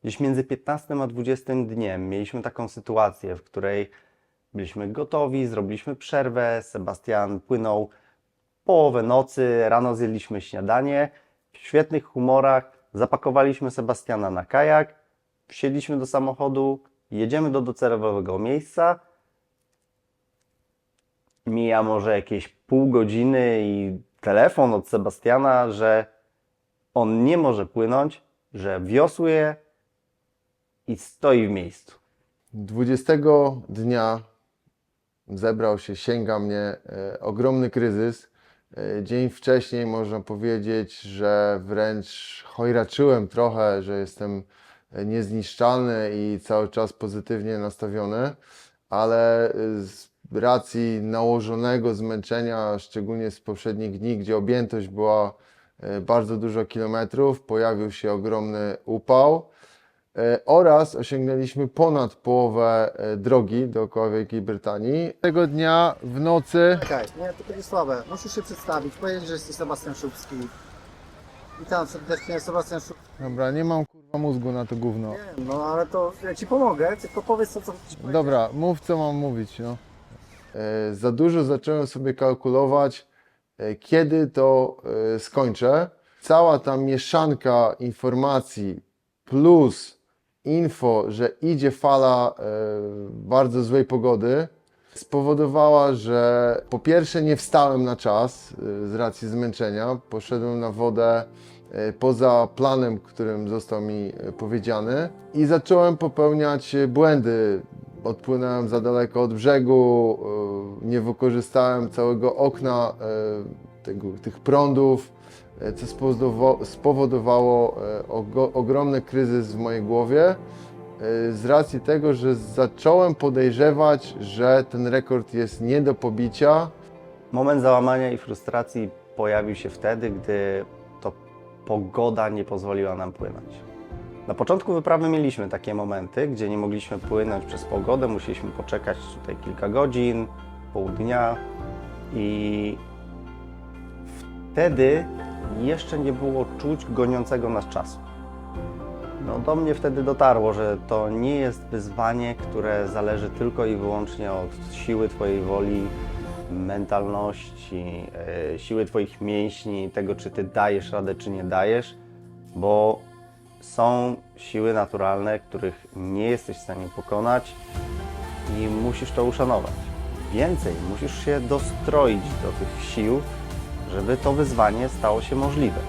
Gdzieś między 15 a 20 dniem mieliśmy taką sytuację, w której byliśmy gotowi, zrobiliśmy przerwę, Sebastian płynął połowę nocy, rano zjedliśmy śniadanie, w świetnych humorach zapakowaliśmy Sebastiana na kajak, wsiedliśmy do samochodu, jedziemy do docelowego miejsca, mija może jakieś pół godziny i telefon od Sebastiana, że on nie może płynąć, że wiosłuje i stoi w miejscu. 20 dnia zebrał się, sięga mnie ogromny kryzys. Dzień wcześniej można powiedzieć, że wręcz chojraczyłem trochę, że jestem niezniszczalny i cały czas pozytywnie nastawiony, ale z racji nałożonego zmęczenia, szczególnie z poprzednich dni, gdzie objętość była bardzo dużo kilometrów, pojawił się ogromny upał. Oraz osiągnęliśmy ponad połowę drogi dookoła Wielkiej Brytanii. Tego dnia w nocy... Czekaj, nie, to będzie słabe. Musisz się przedstawić, powiedzieć, że jesteś Sebastian Szubski. Witam serdecznie, Sebastian Szubski. Dobra, nie mam kurwa mózgu na to gówno. Nie, no ale to ja Ci pomogę, tylko powiedz co ci powiedzieć. Dobra, mów co mam mówić, no. Za dużo zacząłem sobie kalkulować, kiedy to skończę. Cała ta mieszanka informacji plus info, że idzie fala bardzo złej pogody, spowodowała, że po pierwsze nie wstałem na czas z racji zmęczenia, poszedłem na wodę poza planem, którym został mi powiedziany i zacząłem popełniać błędy. Odpłynąłem za daleko od brzegu, nie wykorzystałem całego okna tych prądów, co spowodowało ogromny kryzys w mojej głowie z racji tego, że zacząłem podejrzewać, że ten rekord jest nie do pobicia. Moment załamania i frustracji pojawił się wtedy, gdy to pogoda nie pozwoliła nam płynąć. Na początku wyprawy mieliśmy takie momenty, gdzie nie mogliśmy płynąć przez pogodę, musieliśmy poczekać tutaj kilka godzin, pół dnia i wtedy jeszcze nie było czuć goniącego nas czasu. No, do mnie wtedy dotarło, że to nie jest wyzwanie, które zależy tylko i wyłącznie od siły Twojej woli, mentalności, siły Twoich mięśni, tego czy Ty dajesz radę, czy nie dajesz, bo są siły naturalne, których nie jesteś w stanie pokonać i musisz to uszanować. Więcej, musisz się dostroić do tych sił, żeby to wyzwanie stało się możliwe.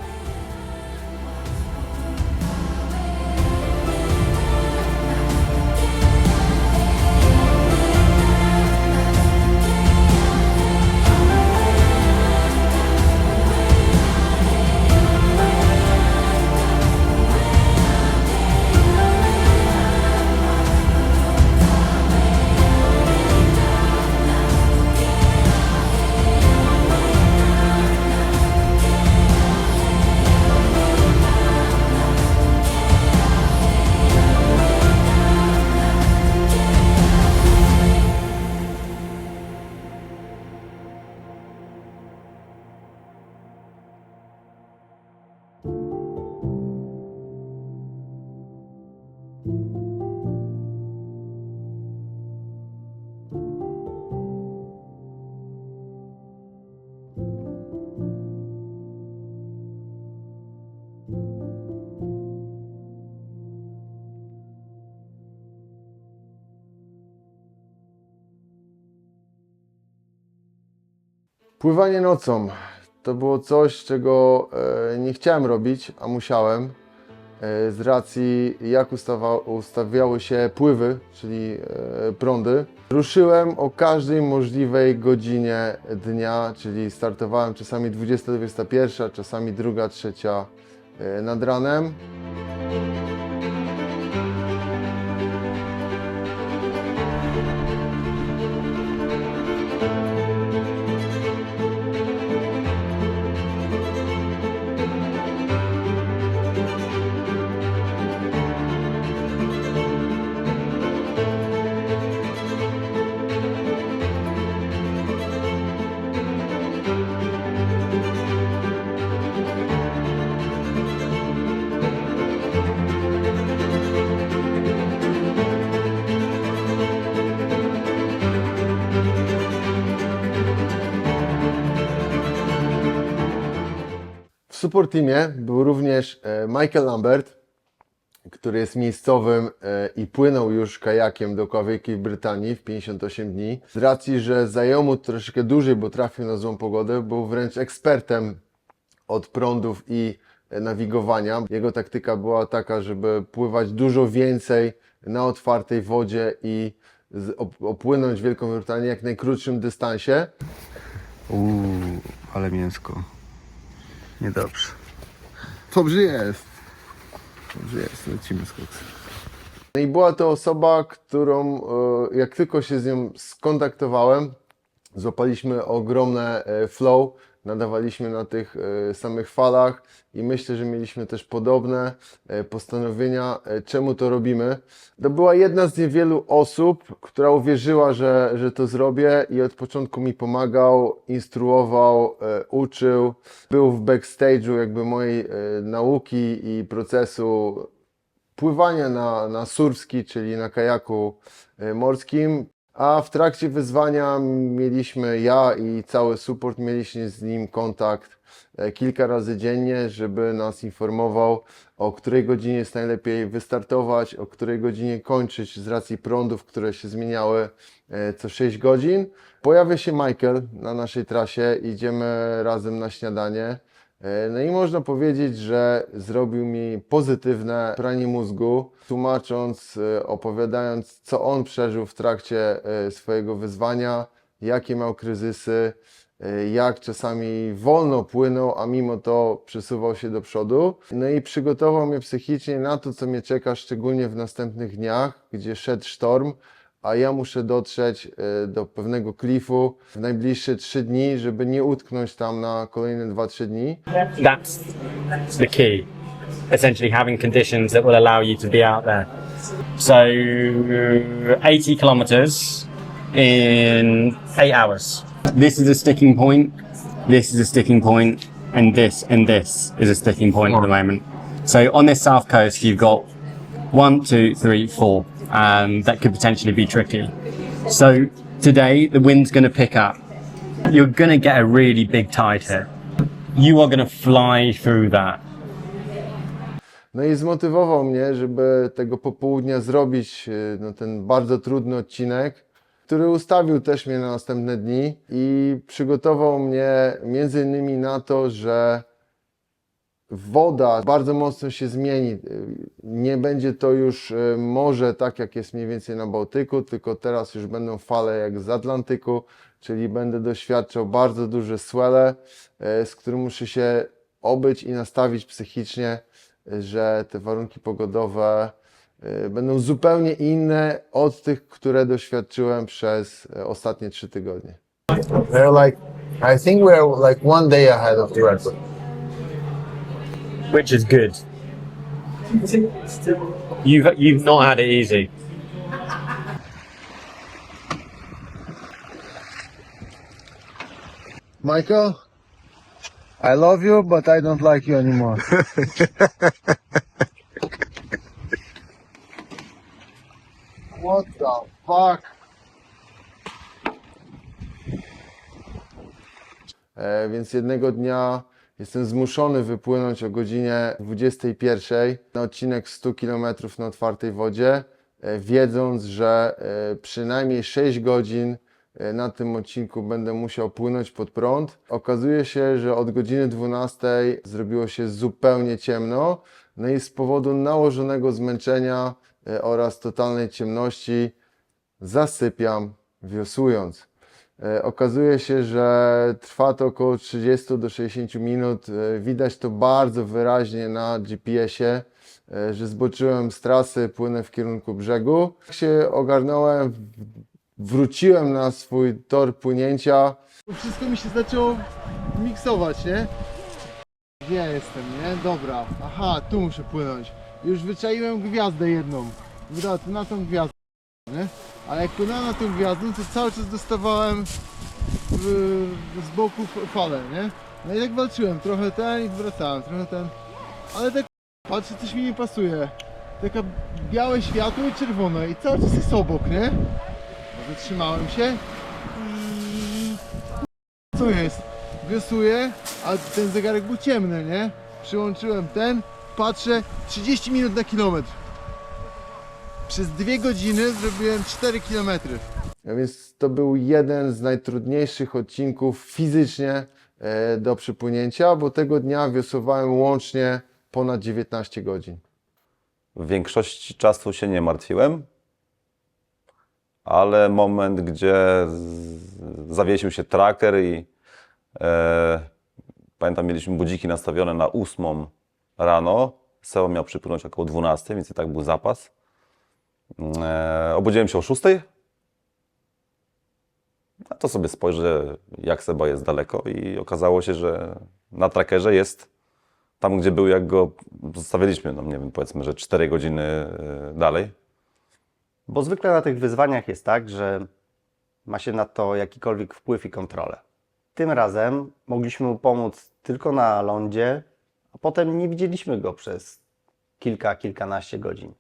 Pływanie nocą to było coś, czego nie chciałem robić, a musiałem. z racji jak ustawiały się pływy, czyli prądy. Ruszyłem o każdej możliwej godzinie dnia, czyli startowałem czasami 20-21, czasami 2-3 nad ranem. W support teamie był również Michael Lambert, który jest miejscowym i płynął już kajakiem do Wielkiej Brytanii w 58 dni. Z racji, że zajęło mu troszeczkę dłużej, bo trafił na złą pogodę, był wręcz ekspertem od prądów i nawigowania. Jego taktyka była taka, żeby pływać dużo więcej na otwartej wodzie i opłynąć Wielką Brytanię jak najkrótszym dystansie. Ale mięsko. Niedobrze. Dobrze jest. Dobrze jest, lecimy z koksem. No i była to osoba, którą jak tylko się z nią skontaktowałem, złapaliśmy ogromne flow, nadawaliśmy na tych samych falach i myślę, że mieliśmy też podobne postanowienia, czemu to robimy. To była jedna z niewielu osób, która uwierzyła, że to zrobię i od początku mi pomagał, instruował, uczył. Był w backstage'u jakby mojej nauki i procesu pływania na surfski, czyli na kajaku morskim. A w trakcie wyzwania mieliśmy, ja i cały support, mieliśmy z nim kontakt kilka razy dziennie, żeby nas informował, o której godzinie jest najlepiej wystartować, o której godzinie kończyć z racji prądów, które się zmieniały co 6 godzin. Pojawia się Michael na naszej trasie, idziemy razem na śniadanie. No i można powiedzieć, że zrobił mi pozytywne pranie mózgu, tłumacząc, opowiadając, co on przeżył w trakcie swojego wyzwania, jakie miał kryzysy, jak czasami wolno płynął, a mimo to przesuwał się do przodu. No i przygotował mnie psychicznie na to, co mnie czeka, szczególnie w następnych dniach, gdzie szedł sztorm, a ja muszę dotrzeć do pewnego klifu w najbliższe 3 dni, żeby nie utknąć tam na kolejne 2-3 dni. That's the key. Essentially having conditions that will allow you to be out there. So 80 kilometers in 8 hours. This is a sticking point, this is a sticking point, and this is a sticking point at the moment. So on this south coast you've got 1, 2, 3, 4. That could potentially be tricky. So today the wind's going to pick up. You're going to get a really big tide here. You are going to fly through that. No i zmotywował mnie, żeby tego popołudnia zrobić ten bardzo trudny odcinek, który ustawił też mnie na następne dni i przygotował mnie między innymi na to, że woda bardzo mocno się zmieni. Nie będzie to już morze tak jak jest mniej więcej na Bałtyku, tylko teraz już będą fale jak z Atlantyku, czyli będę doświadczał bardzo duże swele, z którym muszę się obyć i nastawić psychicznie, że te warunki pogodowe będą zupełnie inne od tych, które doświadczyłem przez ostatnie 3 tygodnie. They're like, I think we're like 1 day ahead of the record. Which is good. You've not had it easy. Michael, I love you, but I don't like you anymore. What the fuck? Więc jednego dnia jestem zmuszony wypłynąć o godzinie 21 na odcinek 100 km na otwartej wodzie, wiedząc, że przynajmniej 6 godzin na tym odcinku będę musiał płynąć pod prąd. Okazuje się, że od godziny 12 zrobiło się zupełnie ciemno. No i z powodu nałożonego zmęczenia oraz totalnej ciemności zasypiam wiosłując. Okazuje się, że trwa to około 30 do 60 minut. Widać to bardzo wyraźnie na GPS-ie, że zboczyłem z trasy, płynę w kierunku brzegu. Jak się ogarnąłem, wróciłem na swój tor płynięcia. Wszystko mi się zaczęło miksować, nie? Gdzie ja jestem, nie? Dobra. Aha, tu muszę płynąć. Już wyczaiłem gwiazdę jedną. Dobra, to na tą gwiazdę, nie? Ale jak płynąłem na tą gwiazdę, to cały czas dostawałem z boku falę, nie? No i tak walczyłem, trochę ten i wracałem, trochę ten. Ale tak patrzę, coś mi nie pasuje. Taka białe światło i czerwone i cały czas jest obok, nie? Zatrzymałem się i... Co jest? Wiosłuję, a ten zegarek był ciemny, nie? Przyłączyłem ten, patrzę, 30 minut na kilometr. Przez 2 godziny zrobiłem 4 km. A więc to był jeden z najtrudniejszych odcinków fizycznie do przypłynięcia, bo tego dnia wiosłowałem łącznie ponad 19 godzin. W większości czasu się nie martwiłem, ale moment, gdzie zawiesił się tracker i pamiętam, mieliśmy budziki nastawione na 8 rano. Seo miał przypłynąć około 12, więc i tak był zapas. Obudziłem się o 6. A to sobie spojrzę, jak Seba jest daleko i okazało się, że na trackerze jest tam, gdzie był, jak go zostawiliśmy, no nie wiem, powiedzmy, że 4 godziny dalej. Bo zwykle na tych wyzwaniach jest tak, że ma się na to jakikolwiek wpływ i kontrolę. Tym razem mogliśmy mu pomóc tylko na lądzie, a potem nie widzieliśmy go przez kilkanaście godzin.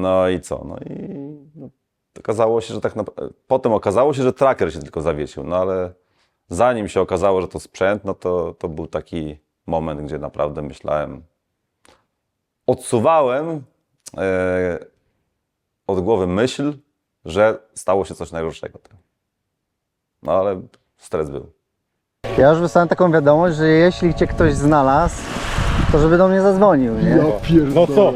No i co? No i okazało się, że potem okazało się, że tracker się tylko zawiesił, no ale zanim się okazało, że to sprzęt, no to był taki moment, gdzie naprawdę myślałem, odsuwałem od głowy myśl, że stało się coś najgorszego. No ale stres był. Ja już wysłałem taką wiadomość, że jeśli cię ktoś znalazł, to żeby do mnie zadzwonił, nie? No co?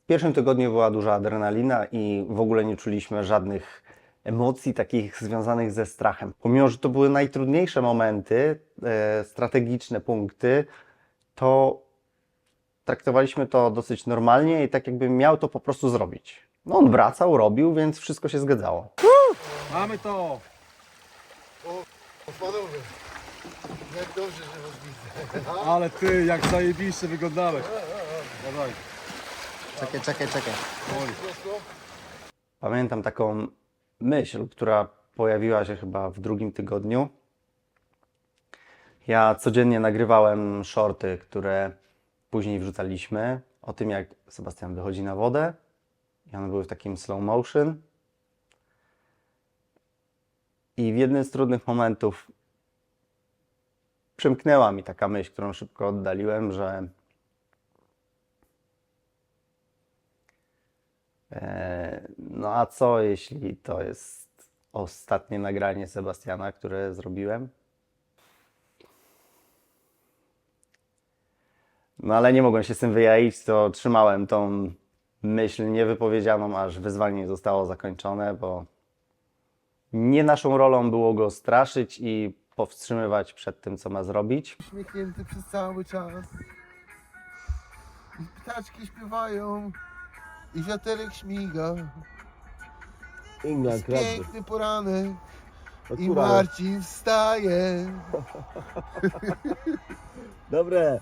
W pierwszym tygodniu była duża adrenalina i w ogóle nie czuliśmy żadnych emocji takich związanych ze strachem. Pomimo, że to były najtrudniejsze momenty, strategiczne punkty, to traktowaliśmy to dosyć normalnie i tak jakby miał to po prostu zrobić. No on wracał, robił, więc wszystko się zgadzało. Mamy to! Panowie, jak dobrze, że was widzę. Ale ty, jak zajebiście wyglądałeś. Dawaj. Czekaj. Pamiętam taką myśl, która pojawiła się chyba w drugim tygodniu. Ja codziennie nagrywałem shorty, które później wrzucaliśmy, o tym jak Sebastian wychodzi na wodę i one były w takim slow motion. I w jednym z trudnych momentów przemknęła mi taka myśl, którą szybko oddaliłem, że no a co jeśli to jest ostatnie nagranie Sebastiana, które zrobiłem? No ale nie mogłem się z tym wyjaić, to trzymałem tą myśl niewypowiedzianą, aż wyzwanie nie zostało zakończone, bo nie naszą rolą było go straszyć i powstrzymywać przed tym, co ma zrobić. Uśmiechnięty przez cały czas. I ptaczki śpiewają. I wiaterek śmiga. Jest piękny poranek. I Marcin wstaje. Dobre.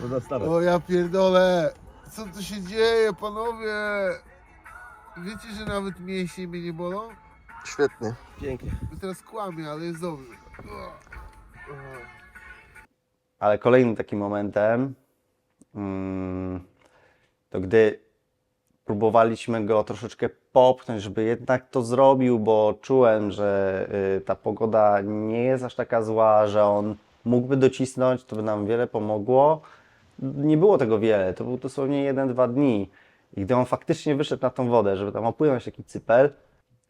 Można wstawać. O ja pierdolę. Co tu się dzieje, panowie? Wiecie, że nawet mięśnie mnie nie bolą? Świetnie. Pięknie. Teraz kłamię, ale jest dobrze. Ale kolejnym takim momentem, to gdy próbowaliśmy go troszeczkę popchnąć, żeby jednak to zrobił, bo czułem, że ta pogoda nie jest aż taka zła, że on mógłby docisnąć, to by nam wiele pomogło. Nie było tego wiele, to był dosłownie 1-2 dni. I gdy on faktycznie wyszedł na tą wodę, żeby tam opłynąć taki cypel,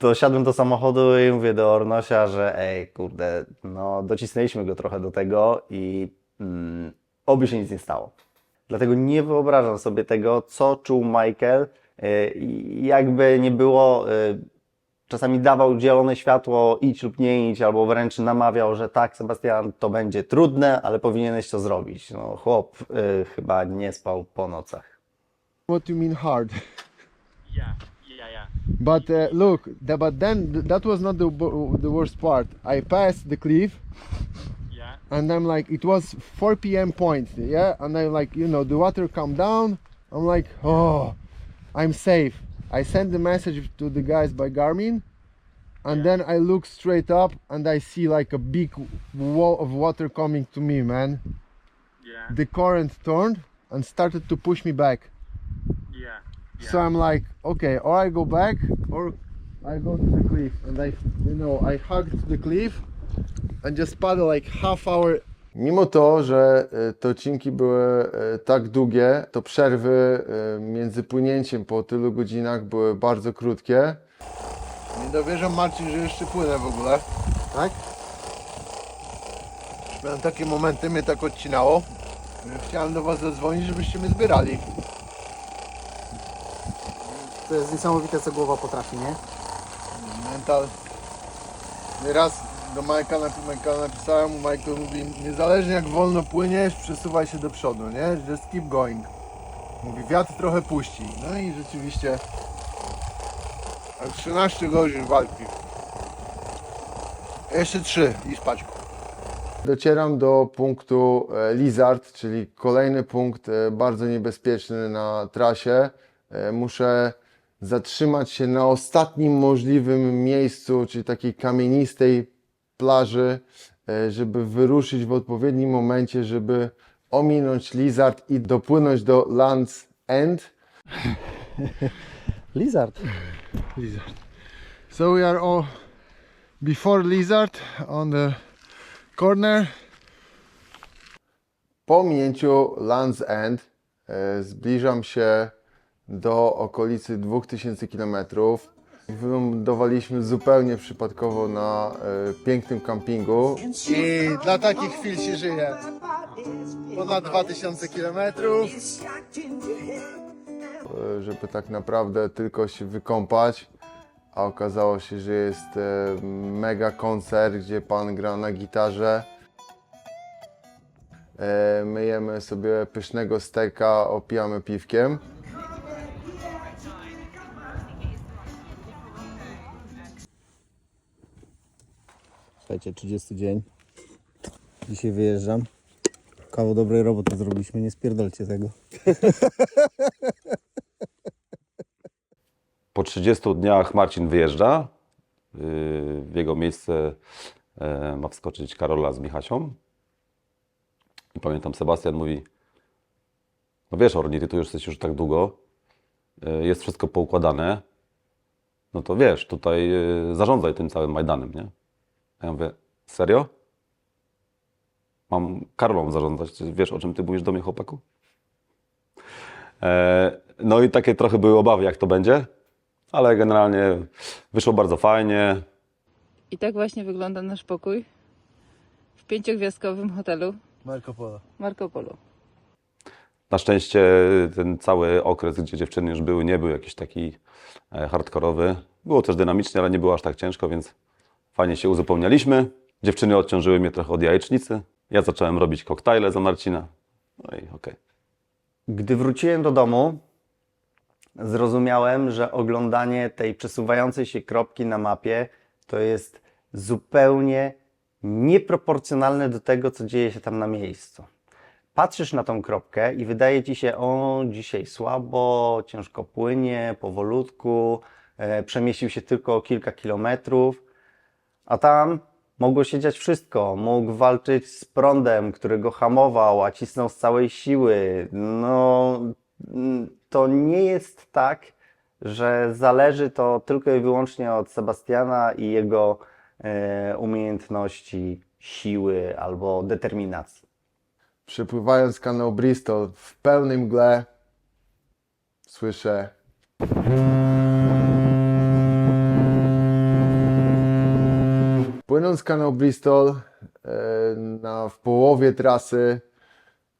Dosiadłem do samochodu i mówię do Ornosia, że ej, kurde, no docisnęliśmy go trochę do tego i oby się nic nie stało. Dlatego nie wyobrażam sobie tego, co czuł Michael. Jakby nie było, czasami dawał zielone światło, idź lub nie idź, albo wręcz namawiał, że tak, Sebastian, to będzie trudne, ale powinieneś to zrobić. No, chłop chyba nie spał po nocach. What you mean hard? Yeah. But look, but then that was not the worst part. I passed the cliff. Yeah. And I'm like, it was 4 p.m. point, yeah? And I'm like, you know, the water calmed down. I'm like, oh, I'm safe. I send the message to the guys by Garmin, and then I look straight up and I see like a big wall of water coming to me, man. Yeah. The current turned and started to push me back. Yeah. So I'm like, okay, or I go back or I go to the cliff. And I hugged the cliff and just paddle like half hour. Mimo to, że te odcinki były tak długie, to przerwy między płynięciem po tylu godzinach były bardzo krótkie. Nie dowierzam, Marcin, że jeszcze płynę w ogóle. Tak? Miałem takie momenty, mnie tak odcinało, że chciałem do was zadzwonić, żebyście mnie zbierali. To jest niesamowite, co głowa potrafi, nie? Mental. Raz do Michaela napisałem, Michael mówi, niezależnie jak wolno płyniesz, przesuwaj się do przodu, nie? Just keep going. Mówi, wiatr trochę puści. No i rzeczywiście 13 godzin walki. Jeszcze 3 i spać. Docieram do punktu Lizard, czyli kolejny punkt bardzo niebezpieczny na trasie. Muszę zatrzymać się na ostatnim możliwym miejscu, czyli takiej kamienistej plaży, żeby wyruszyć w odpowiednim momencie, żeby ominąć Lizard i dopłynąć do Land's End. Lizard. Lizard. So we are all before Lizard on the corner. Po minięciu Land's End zbliżam się do okolicy 2000 km. Wylądowaliśmy zupełnie przypadkowo na pięknym kampingu. I dla takich chwil się żyje. Ponad 2000 km. Żeby tak naprawdę tylko się wykąpać, a okazało się, że jest mega koncert, gdzie pan gra na gitarze. Myjemy sobie pysznego steka, opijamy piwkiem. Słuchajcie, 30 dzień. Dzisiaj wyjeżdżam. Kawał dobrej roboty zrobiliśmy, nie spierdolcie tego. Po 30 dniach Marcin wyjeżdża. W jego miejsce ma wskoczyć Karola z Michasią. I pamiętam, Sebastian mówi, no wiesz Orni, ty tu już jesteś już tak długo, jest wszystko poukładane, no to wiesz, tutaj zarządzaj tym całym Majdanem, nie? A ja mówię, serio? Mam Karolą zarządzać, wiesz o czym ty mówisz do mnie, chłopaku? No i takie trochę były obawy, jak to będzie, ale generalnie wyszło bardzo fajnie. I tak właśnie wygląda nasz pokój w 5-gwiazdkowym hotelu Marco Polo. Na szczęście ten cały okres, gdzie dziewczyny już były, nie był jakiś taki hardkorowy. Było też dynamicznie, ale nie było aż tak ciężko, więc fajnie się uzupełnialiśmy. Dziewczyny odciążyły mnie trochę od jajecznicy. Ja zacząłem robić koktajle za Marcina. No i okej. Gdy wróciłem do domu, zrozumiałem, że oglądanie tej przesuwającej się kropki na mapie to jest zupełnie nieproporcjonalne do tego, co dzieje się tam na miejscu. Patrzysz na tą kropkę i wydaje ci się, o, dzisiaj słabo, ciężko płynie, powolutku, przemieścił się tylko o kilka kilometrów, a tam mogło się dziać wszystko. Mógł walczyć z prądem, który go hamował, a cisnął z całej siły. No, to nie jest tak, że zależy to tylko i wyłącznie od Sebastiana i jego umiejętności, siły albo determinacji. Przepływając kanał Bristol w pełnej mgle, słyszę Wypływając kanał Bristol w połowie trasy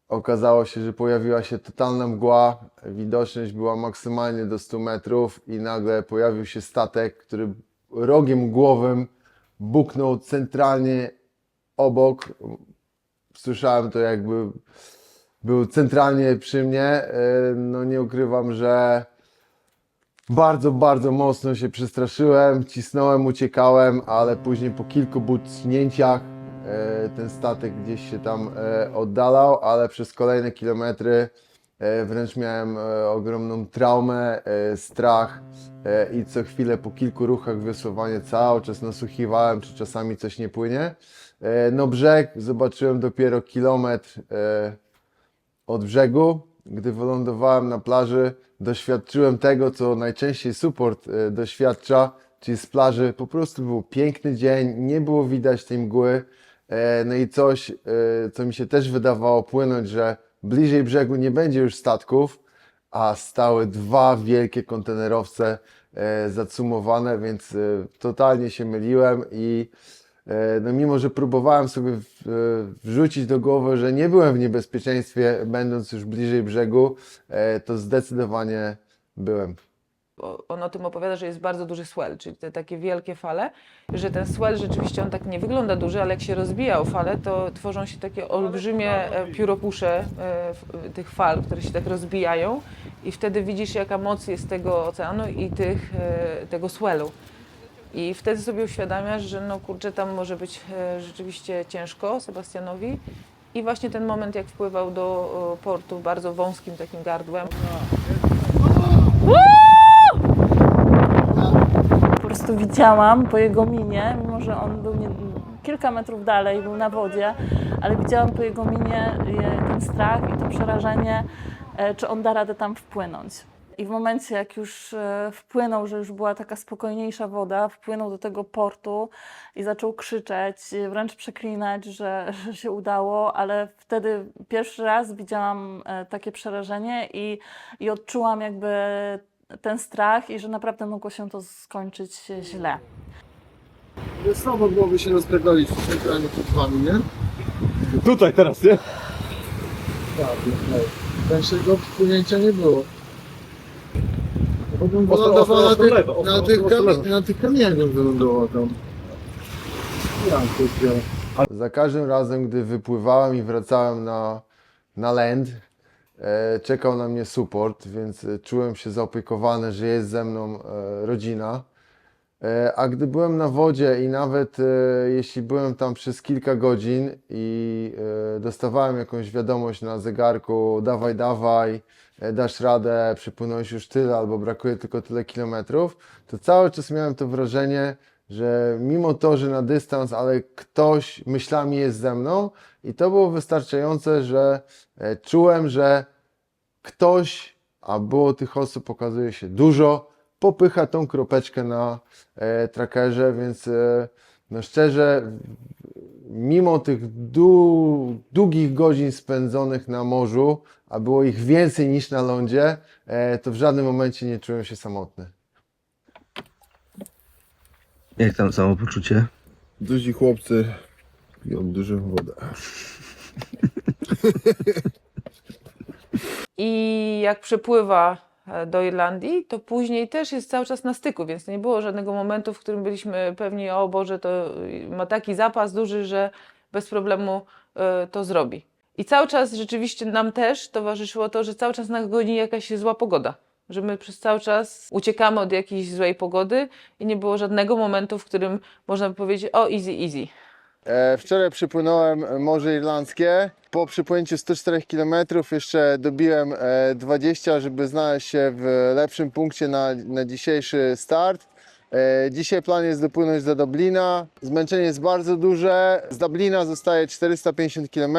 okazało się, że pojawiła się totalna mgła, widoczność była maksymalnie do 100 metrów i nagle pojawił się statek, który rogiem głowym buknął centralnie obok. Słyszałem to, jakby był centralnie przy mnie. No nie ukrywam, że bardzo, bardzo mocno się przestraszyłem, cisnąłem, uciekałem, ale później po kilku bucnięciach ten statek gdzieś się tam oddalał, ale przez kolejne kilometry wręcz miałem ogromną traumę, strach i co chwilę po kilku ruchach wiosłowania cały czas nasłuchiwałem, czy czasami coś nie płynie. No brzeg zobaczyłem dopiero kilometr od brzegu. Gdy wylądowałem na plaży, doświadczyłem tego, co najczęściej support doświadcza, czyli z plaży po prostu był piękny dzień, nie było widać tej mgły. No i coś, co mi się też wydawało płynąć, że bliżej brzegu nie będzie już statków, a stały dwa wielkie kontenerowce zacumowane, więc totalnie się myliłem i no mimo, że próbowałem sobie wrzucić do głowy, że nie byłem w niebezpieczeństwie, będąc już bliżej brzegu, to zdecydowanie byłem. On o tym opowiada, że jest bardzo duży swell, czyli te takie wielkie fale, że ten swell rzeczywiście on tak nie wygląda duży, ale jak się rozbija o fale, to tworzą się takie olbrzymie pióropusze tych fal, które się tak rozbijają i wtedy widzisz, jaka moc jest tego oceanu i tego swellu. I wtedy sobie uświadamiasz, że no kurczę, tam może być rzeczywiście ciężko Sebastianowi. I właśnie ten moment, jak wpływał do portu bardzo wąskim takim gardłem. Po prostu widziałam po jego minie, mimo że on był kilka metrów dalej, był na wodzie, ale widziałam po jego minie ten strach i to przerażenie, czy on da radę tam wpłynąć. I w momencie, jak już wpłynął, że już była taka spokojniejsza woda, wpłynął do tego portu i zaczął krzyczeć, wręcz przeklinać, że się udało, ale wtedy pierwszy raz widziałam takie przerażenie i odczułam jakby ten strach i że naprawdę mogło się to skończyć źle. Słabo byłoby się rozpierdolić w centralnie przed wami, nie? Tutaj teraz, nie? Tak, większego wpłynięcia nie było. Bo bym wylądował na tych kamieniach wylądował tam. Ja, Za każdym razem, gdy wypływałem i wracałem na land, czekał na mnie support, więc czułem się zaopiekowany, że jest ze mną rodzina. A gdy byłem na wodzie i nawet jeśli byłem tam przez kilka godzin i dostawałem jakąś wiadomość na zegarku, dawaj, dawaj, dasz radę, przepłynąłeś już tyle albo brakuje tylko tyle kilometrów, to cały czas miałem to wrażenie, że mimo to, że na dystans, ale ktoś myślami jest ze mną i to było wystarczające, że czułem, że ktoś, a było tych osób, okazuje się dużo, popycha tą kropeczkę na trackerze, więc no szczerze, mimo tych długich godzin spędzonych na morzu, a było ich więcej niż na lądzie, to w żadnym momencie nie czułem się samotny. Jak tam samopoczucie? Duzi chłopcy piją dużą wodę. I jak przepływa do Irlandii, to później też jest cały czas na styku, więc nie było żadnego momentu, w którym byliśmy pewni, o Boże, to ma taki zapas duży, że bez problemu to zrobi. I cały czas rzeczywiście nam też towarzyszyło to, że cały czas nas goni jakaś zła pogoda. Że my przez cały czas uciekamy od jakiejś złej pogody i nie było żadnego momentu, w którym można by powiedzieć, o easy, easy. Wczoraj przypłynąłem Morze Irlandzkie. Po przypłynięciu 104 km jeszcze dobiłem 20, żeby znaleźć się w lepszym punkcie na dzisiejszy start. Dzisiaj plan jest dopłynąć do Dublina. Zmęczenie jest bardzo duże. Z Dublina zostaje 450 km.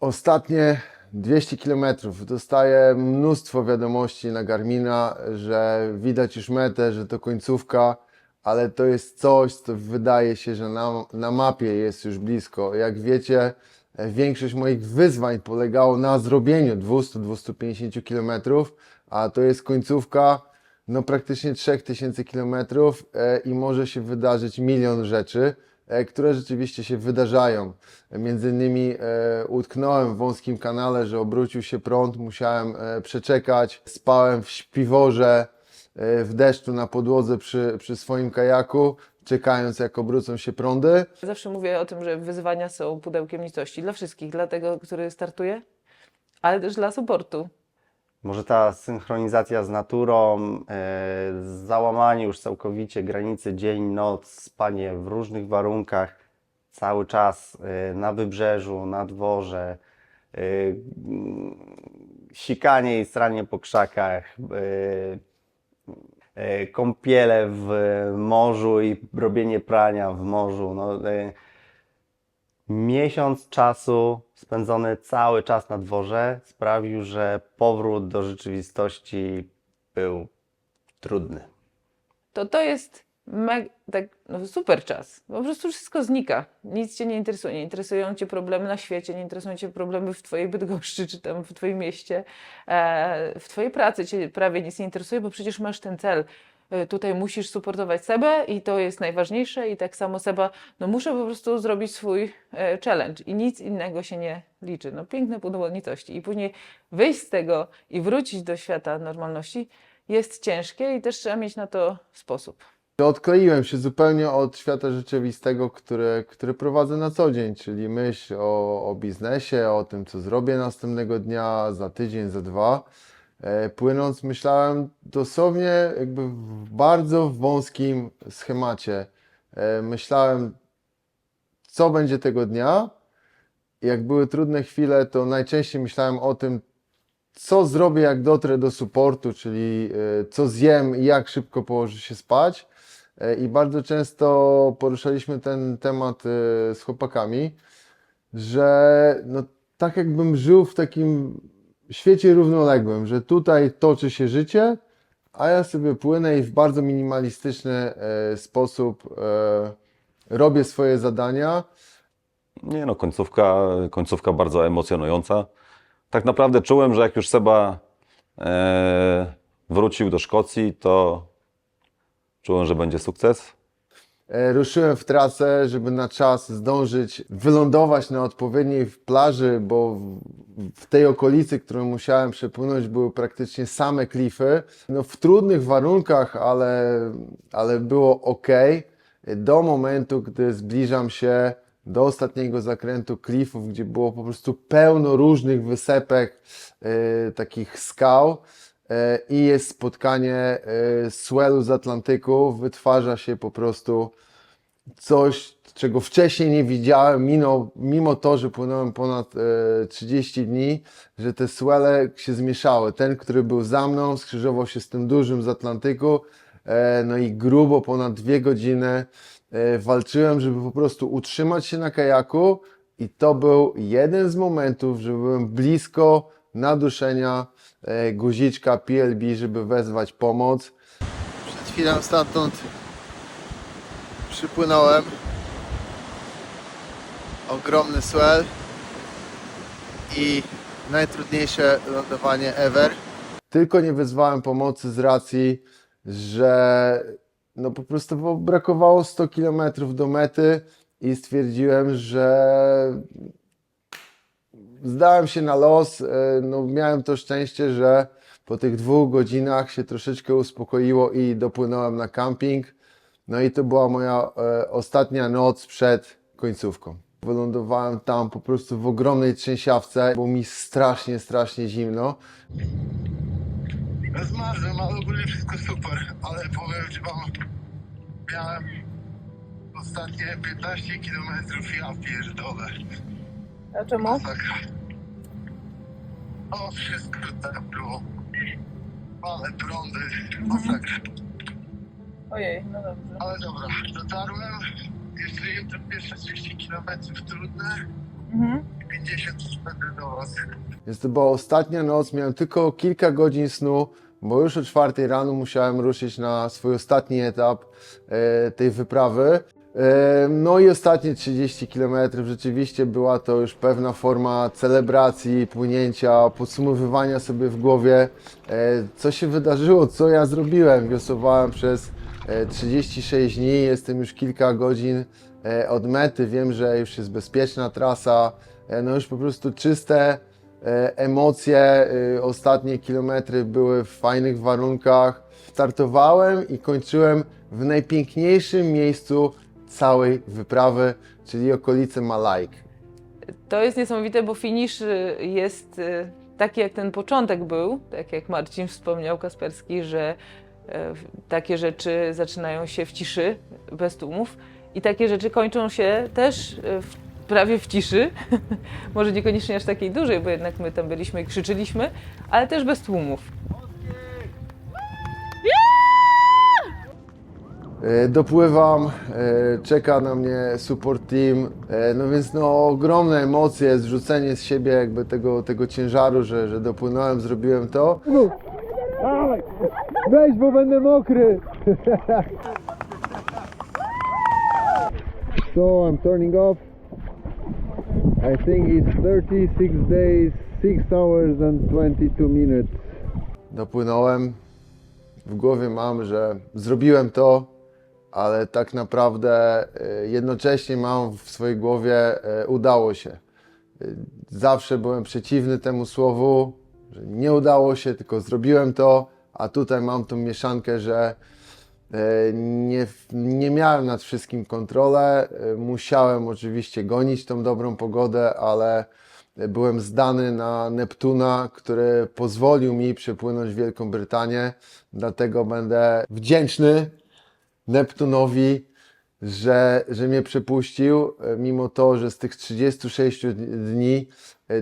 Ostatnie 200 km. Dostaję mnóstwo wiadomości na Garmina, że widać już metę, że to końcówka. Ale to jest coś, co wydaje się, że na mapie jest już blisko. Jak wiecie, większość moich wyzwań polegało na zrobieniu 200-250 km, a to jest końcówka no praktycznie 3000 km i może się wydarzyć milion rzeczy. które rzeczywiście się wydarzają. Między innymi utknąłem w wąskim kanale, że obrócił się prąd, musiałem przeczekać, spałem w śpiworze, w deszczu na podłodze przy swoim kajaku, czekając jak obrócą się prądy. Zawsze mówię o tym, że wyzwania są pudełkiem nicości dla wszystkich, dla tego, który startuje, ale też dla supportu. Może ta synchronizacja z naturą, załamanie już całkowicie granicy dzień, noc, spanie w różnych warunkach, cały czas na wybrzeżu, na dworze, sikanie i sranie po krzakach, kąpiele w morzu i robienie prania w morzu. No, miesiąc czasu spędzony cały czas na dworze sprawił, że powrót do rzeczywistości był trudny. To jest super czas. Po prostu wszystko znika. Nic cię nie interesuje. Nie interesują cię problemy na świecie, nie interesują cię problemy w twojej Bydgoszczy, czy tam w twoim mieście. W twojej pracy cię prawie nic nie interesuje, bo przecież masz ten cel. Tutaj musisz supportować Sebę i to jest najważniejsze i tak samo Seba, no muszę po prostu zrobić swój challenge i nic innego się nie liczy. No piękne pudło nicości i później wyjść z tego i wrócić do świata normalności jest ciężkie i też trzeba mieć na to sposób. Odkleiłem się zupełnie od świata rzeczywistego, który prowadzę na co dzień, czyli myśl o biznesie, o tym, co zrobię następnego dnia, za tydzień, za dwa. Płynąc myślałem dosłownie jakby w bardzo wąskim schemacie. Myślałem, co będzie tego dnia. Jak były trudne chwile, to najczęściej myślałem o tym, co zrobię, jak dotrę do supportu, czyli co zjem i jak szybko położę się spać. I bardzo często poruszaliśmy ten temat z chłopakami, że no, tak jakbym żył w takim świecie równoległym, że tutaj toczy się życie, a ja sobie płynę i w bardzo minimalistyczny sposób robię swoje zadania. Nie no, końcówka bardzo emocjonująca. Tak naprawdę czułem, że jak już Seba wrócił do Szkocji, to czułem, że będzie sukces. Ruszyłem w trasę, żeby na czas zdążyć wylądować na odpowiedniej plaży, bo w tej okolicy, którą musiałem przepłynąć, były praktycznie same klify. No, w trudnych warunkach, ale było ok. Do momentu, gdy zbliżam się do ostatniego zakrętu klifów, gdzie było po prostu pełno różnych wysepek, takich skał. I jest spotkanie swellu z Atlantyku, wytwarza się po prostu coś, czego wcześniej nie widziałem, mimo to, że płynąłem ponad 30 dni, że te swelle się zmieszały. Ten, który był za mną, skrzyżował się z tym dużym z Atlantyku, no i grubo ponad 2 godziny walczyłem, żeby po prostu utrzymać się na kajaku i to był jeden z momentów, że byłem blisko naduszenia guziczka PLB, żeby wezwać pomoc. Przed chwilą stamtąd przypłynąłem. Ogromny swell i najtrudniejsze lądowanie ever. Tylko nie wezwałem pomocy z racji, że no po prostu brakowało 100 km do mety i stwierdziłem, że zdałem się na los. No, miałem to szczęście, że po tych 2 godzinach się troszeczkę uspokoiło i dopłynąłem na camping. No i to była moja ostatnia noc przed końcówką. Wylądowałem tam po prostu w ogromnej trzęsiawce, było mi strasznie zimno. Zmarzłem, ale ogólnie wszystko super, ale powiem Ci Wam, miałem ostatnie 15 km, ja pierdolę. A czemu? Masakra. O, wszystko tak było. Ale prądy, masakra. Ojej, no dobrze. Ale dobra, dotarłem. Jeszcze jutro pierwsze 30 km trudne. 50 będę do Was. Więc to była ostatnia noc, miałem tylko kilka godzin snu, bo już o 4 rano musiałem ruszyć na swój ostatni etap tej wyprawy. No i ostatnie 30 km rzeczywiście była to już pewna forma celebracji, płynięcia, podsumowywania sobie w głowie, co się wydarzyło, co ja zrobiłem. Wiosłowałem przez 36 dni, jestem już kilka godzin od mety, wiem, że już jest bezpieczna trasa, no już po prostu czyste emocje, ostatnie kilometry były w fajnych warunkach. Startowałem i kończyłem w najpiękniejszym miejscu całej wyprawy, czyli okolice Malajk. To jest niesamowite, bo finisz jest taki jak ten początek był, tak jak Marcin wspomniał, Kasperski, że takie rzeczy zaczynają się w ciszy, bez tłumów i takie rzeczy kończą się też prawie w ciszy, może niekoniecznie aż takiej dużej, bo jednak my tam byliśmy i krzyczyliśmy, ale też bez tłumów. Dopływam, czeka na mnie support team, no więc no ogromne emocje, zrzucenie z siebie jakby tego ciężaru, że dopłynąłem, zrobiłem to. Weź, bo będę mokry! So I'm turning off. I think it's 36 days, 6 hours and 22 minutes. Dopłynąłem, w głowie mam, że zrobiłem to, ale tak naprawdę jednocześnie mam w swojej głowie udało się. Zawsze byłem przeciwny temu słowu, że nie udało się, tylko zrobiłem to, a tutaj mam tą mieszankę, że nie miałem nad wszystkim kontrolę. Musiałem oczywiście gonić tą dobrą pogodę, ale byłem zdany na Neptuna, który pozwolił mi przepłynąć Wielką Brytanię. Dlatego będę wdzięczny Neptunowi, że mnie przepuścił, mimo to, że z tych 36 dni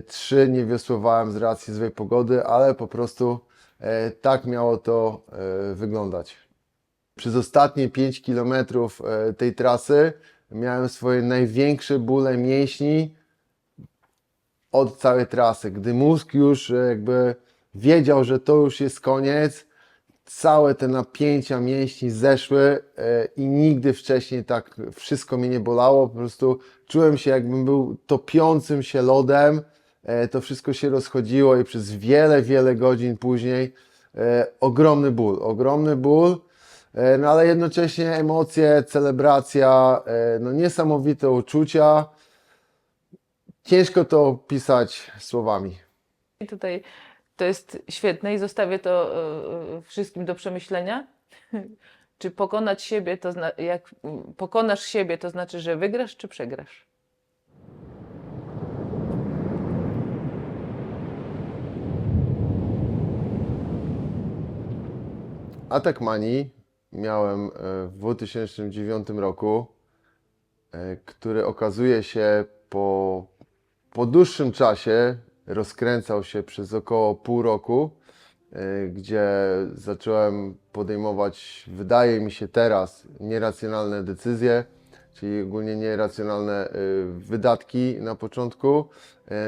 3 nie wiosłowałem z racji złej pogody, ale po prostu tak miało to wyglądać. Przez ostatnie 5 km tej trasy miałem swoje największe bóle mięśni od całej trasy. Gdy mózg już jakby wiedział, że to już jest koniec, całe te napięcia mięśni zeszły i nigdy wcześniej tak wszystko mnie nie bolało. Po prostu czułem się, jakbym był topiącym się lodem. To wszystko się rozchodziło i przez wiele godzin później ogromny ból. No ale jednocześnie emocje, celebracja, no niesamowite uczucia. Ciężko to opisać słowami. I tutaj to jest świetne i zostawię to wszystkim do przemyślenia. Czy pokonać siebie, jak pokonasz siebie, to znaczy, że wygrasz czy przegrasz? Atak manii miałem w 2009 roku, który okazuje się po dłuższym czasie rozkręcał się przez około pół roku, gdzie zacząłem podejmować, wydaje mi się teraz, nieracjonalne decyzje, czyli ogólnie nieracjonalne wydatki na początku.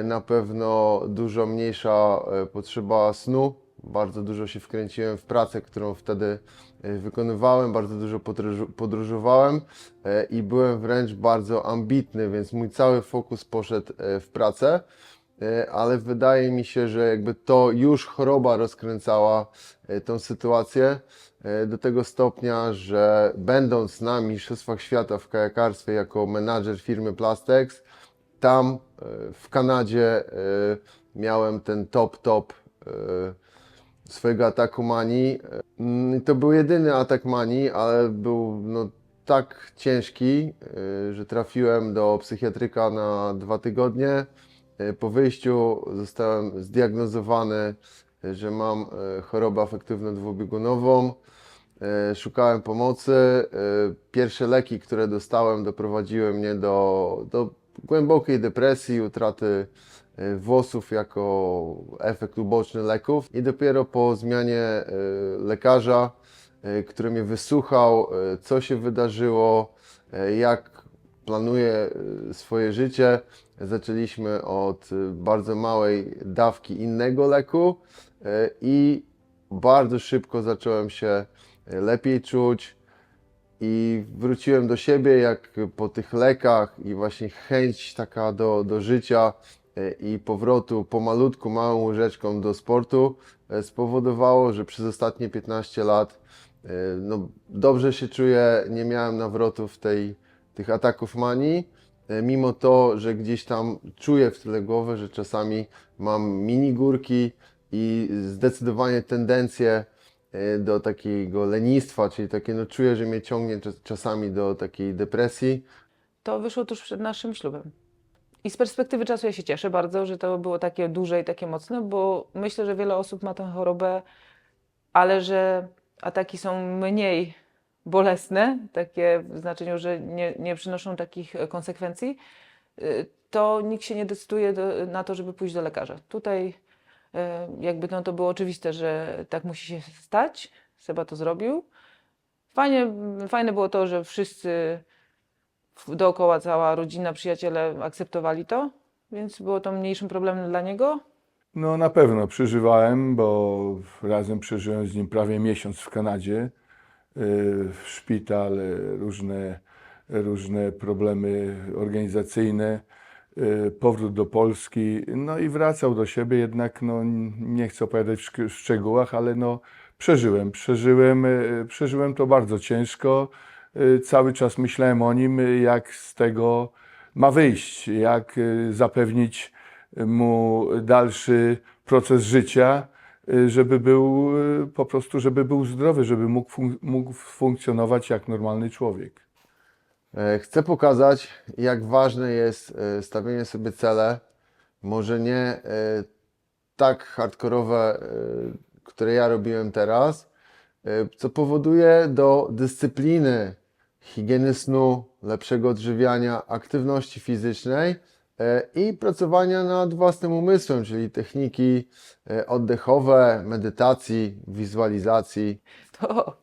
Na pewno dużo mniejsza potrzeba snu. Bardzo dużo się wkręciłem w pracę, którą wtedy wykonywałem, bardzo dużo podróżowałem i byłem wręcz bardzo ambitny, więc mój cały fokus poszedł w pracę, ale wydaje mi się, że jakby to już choroba rozkręcała tą sytuację do tego stopnia, że będąc na Mistrzostwach Świata w kajakarstwie jako menadżer firmy Plastex, tam w Kanadzie miałem ten top swojego ataku manii. To był jedyny atak manii, ale był no, tak ciężki, że trafiłem do psychiatryka na 2 tygodnie. Po wyjściu zostałem zdiagnozowany, że mam chorobę afektywno-dwubiegunową. Szukałem pomocy. Pierwsze leki, które dostałem, doprowadziły mnie do głębokiej depresji, utraty włosów jako efekt uboczny leków i dopiero po zmianie lekarza, który mnie wysłuchał, co się wydarzyło, jak planuję swoje życie, zaczęliśmy od bardzo małej dawki innego leku i bardzo szybko zacząłem się lepiej czuć i wróciłem do siebie, jak po tych lekach i właśnie chęć taka do życia i powrotu pomalutku, małą łyżeczką do sportu spowodowało, że przez ostatnie 15 lat no, dobrze się czuję, nie miałem nawrotu w tych ataków manii, mimo to, że gdzieś tam czuję w tyle głowy, że czasami mam mini górki i zdecydowanie tendencje do takiego lenistwa, czyli takie, no czuję, że mnie ciągnie czasami do takiej depresji. To wyszło tuż przed naszym ślubem. I z perspektywy czasu ja się cieszę bardzo, że to było takie duże i takie mocne, bo myślę, że wiele osób ma tę chorobę, ale że ataki są mniej bolesne, takie w znaczeniu, że nie przynoszą takich konsekwencji, to nikt się nie decyduje na to, żeby pójść do lekarza. Tutaj jakby no, to było oczywiste, że tak musi się stać. Seba to zrobił. Fajne było to, że wszyscy dookoła, cała rodzina, przyjaciele akceptowali to, więc było to mniejszym problemem dla niego. No na pewno przeżywałem, bo razem przeżyłem z nim prawie miesiąc w Kanadzie. Szpital, różne problemy organizacyjne, powrót do Polski, no i wracał do siebie, jednak no, nie chcę opowiadać w szczegółach, ale no, przeżyłem to bardzo ciężko. Cały czas myślałem o nim, jak z tego ma wyjść, jak zapewnić mu dalszy proces życia, żeby był po prostu, żeby był zdrowy, żeby mógł funkcjonować jak normalny człowiek. Chcę pokazać, jak ważne jest stawianie sobie cele, może nie tak hardkorowe, które ja robiłem teraz, co powoduje do dyscypliny, higieny snu, lepszego odżywiania, aktywności fizycznej i pracowania nad własnym umysłem, czyli techniki oddechowe, medytacji, wizualizacji. To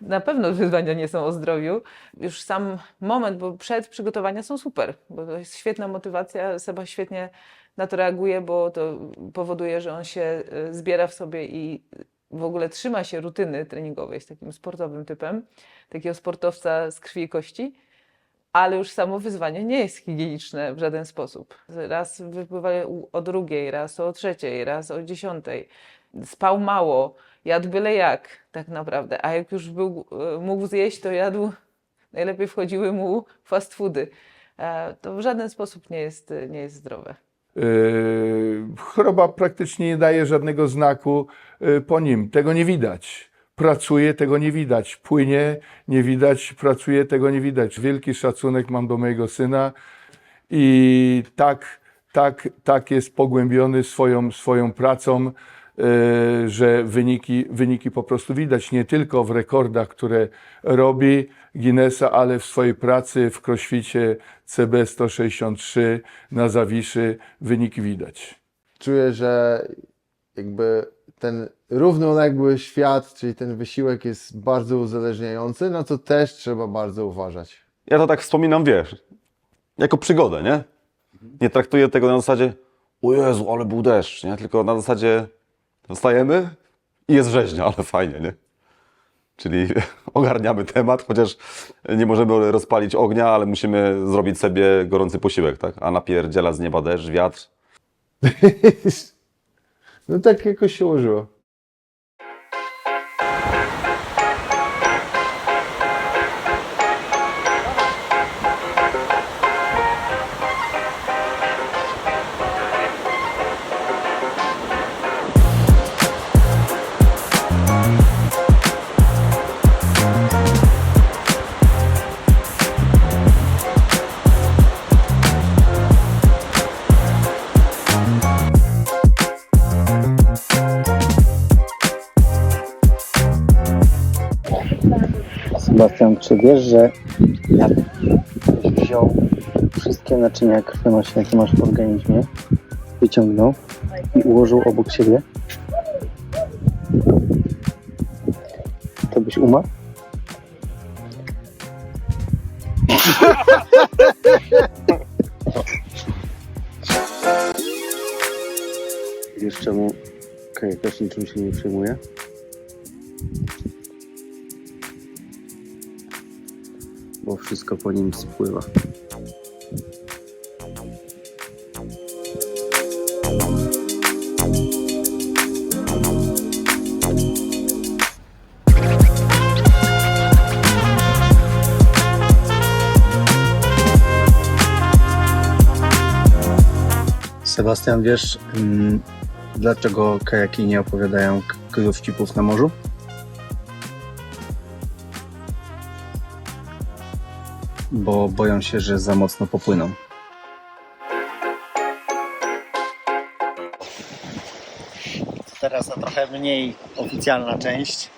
na pewno wyzwania nie są o zdrowiu. Już sam moment, bo przygotowania są super, bo to jest świetna motywacja. Seba świetnie na to reaguje, bo to powoduje, że on się zbiera w sobie i w ogóle trzyma się rutyny treningowej, jest takim sportowym typem, takiego sportowca z krwi i kości, ale już samo wyzwanie nie jest higieniczne w żaden sposób. Raz wypływa o 2:00, raz o 3:00, raz o 10:00. Spał mało, jadł byle jak tak naprawdę, a jak już mógł zjeść, to jadł, najlepiej wchodziły mu fast foody. To w żaden sposób nie jest zdrowe. Choroba praktycznie nie daje żadnego znaku po nim. Tego nie widać. Pracuje, tego nie widać. Płynie, nie widać. Pracuje, tego nie widać. Wielki szacunek mam do mojego syna i tak jest pogłębiony swoją pracą, że wyniki po prostu widać nie tylko w rekordach, które robi Guinnessa, ale w swojej pracy w crossficie CB 163 na Zawiszy wyniki widać. Czuję, że jakby ten równoległy świat, czyli ten wysiłek jest bardzo uzależniający, na co też trzeba bardzo uważać. Ja to tak wspominam, wiesz, jako przygodę, nie? Nie traktuję tego na zasadzie, o Jezu, ale był deszcz, nie? Tylko na zasadzie wstajemy i jest rzeźnia, ale fajnie, nie? Czyli ogarniamy temat, chociaż nie możemy rozpalić ognia, ale musimy zrobić sobie gorący posiłek, tak? A napierdziela z nieba deszcz, wiatr. No tak jakoś się ułożyło. Sebastian, czy wiesz, że jakbyś wziął wszystkie naczynia krwionośne, jakie masz w organizmie, wyciągnął i ułożył obok siebie, to byś umarł? Wiesz czemu kajakarz niczym się nie przejmuje? Bo wszystko po nim spływa. Sebastian, wiesz, dlaczego kajaki nie opowiadają dowcipów na morzu? Bo boją się, że za mocno popłyną. Teraz na trochę mniej oficjalna część.